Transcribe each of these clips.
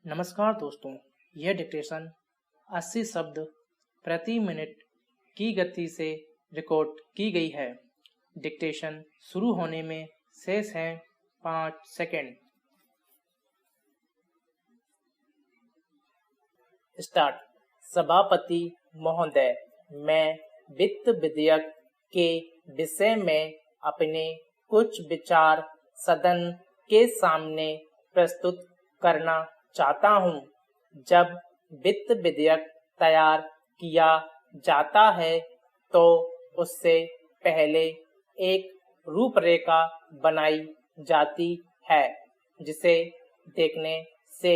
नमस्कार दोस्तों, यह डिक्टेशन 80 शब्द प्रति मिनट की गति से रिकॉर्ड की गई है। डिक्टेशन शुरू होने में शेष हैं 5 सेकंड। स्टार्ट। सभापति महोदय, मैं वित्त विधेयक के विषय में अपने कुछ विचार सदन के सामने प्रस्तुत करना चाहता हूं। जब वित्त विधेयक तैयार किया जाता है तो उससे पहले एक रूपरेखा बनाई जाती है, जिसे देखने से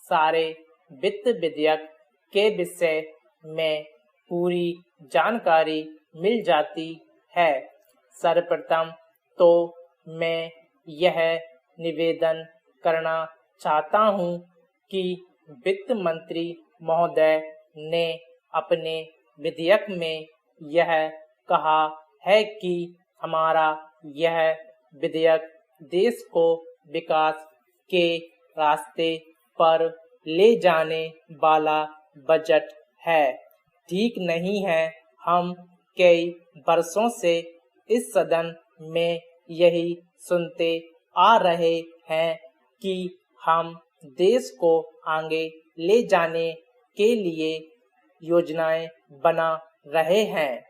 सारे वित्त विधेयक के विषय में पूरी जानकारी मिल जाती है। सर्वप्रथम तो मैं यह निवेदन करना चाहता हूं कि वित्त मंत्री महोदय ने अपने विधेयक में यह कहा है कि हमारा यह विधेयक देश को विकास के रास्ते पर ले जाने वाला बजट है। ठीक नहीं है। हम कई वर्षों से इस सदन में यही सुनते आ रहे हैं कि हम देश को आगे ले जाने के लिए योजनाएं बना रहे हैं।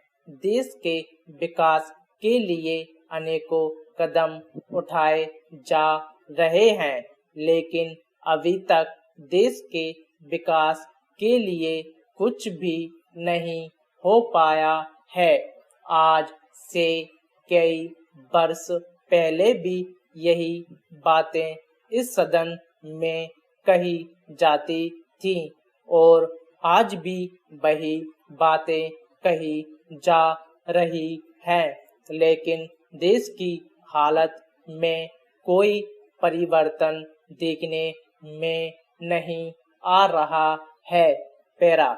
देश के विकास के लिए अनेकों कदम उठाए जा रहे हैं, लेकिन अभी तक देश के विकास के लिए कुछ भी नहीं हो पाया है। आज से कई वर्ष पहले भी यही बातें इस सदन में कही जाती थी और आज भी वही बातें कही जा रही हैं, लेकिन देश की हालत में कोई परिवर्तन देखने में नहीं आ रहा है। पैरा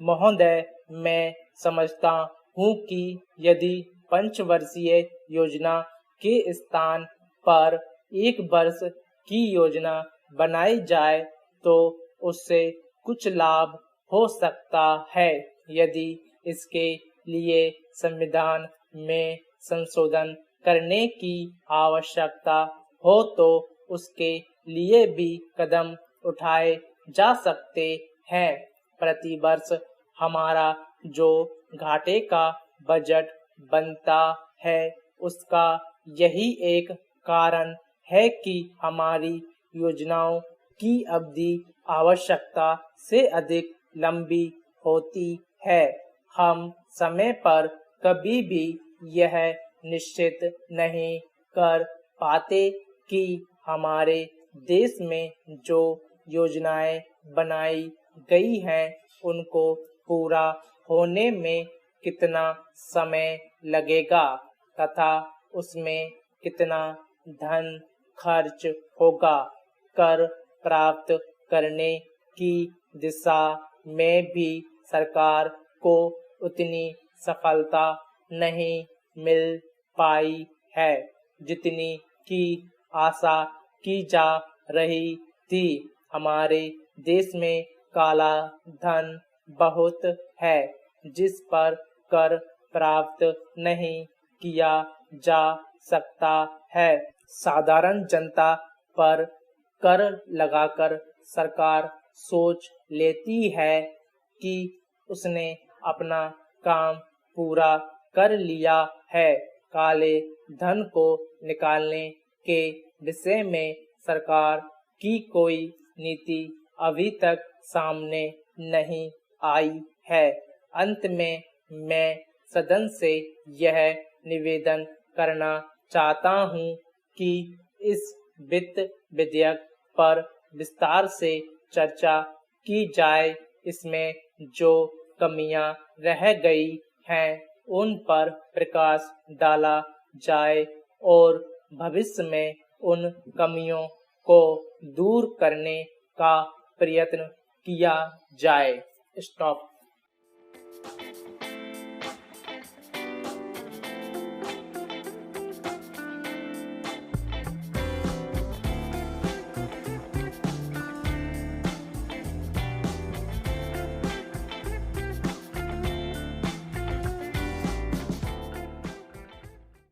महोदय, मैं समझता हूँ कि यदि पंचवर्षीय योजना के स्थान पर एक वर्ष की योजना बनाई जाए तो उससे कुछ लाभ हो सकता है। यदि इसके लिए संविधान में संशोधन करने की आवश्यकता हो तो उसके लिए भी कदम उठाए जा सकते हैं। प्रतिवर्ष हमारा जो घाटे का बजट बनता है, उसका यही एक कारण है कि हमारी योजनाओं की अवधि आवश्यकता से अधिक लंबी होती है। हम समय पर कभी भी यह निश्चित नहीं कर पाते कि हमारे देश में जो योजनाएं बनाई गई हैं उनको पूरा होने में कितना समय लगेगा तथा उसमें कितना धन खर्च होगा। कर प्राप्त करने की दिशा में भी सरकार को उतनी सफलता नहीं मिल पाई है जितनी की आशा की जा रही थी। हमारे देश में काला धन बहुत है जिस पर कर प्राप्त नहीं किया जा सकता है। साधारण जनता पर कर लगाकर सरकार सोच लेती है कि उसने अपना काम पूरा कर लिया है। काले धन को निकालने के विषय में सरकार की कोई नीति अभी तक सामने नहीं आई है। अंत में मैं सदन से यह निवेदन करना चाहता हूँ कि इस वित्त विधेयक पर विस्तार से चर्चा की जाए। इसमें जो कमियां रह गई हैं उन पर प्रकाश डाला जाए और भविष्य में उन कमियों को दूर करने का प्रयत्न किया जाए। स्टॉप।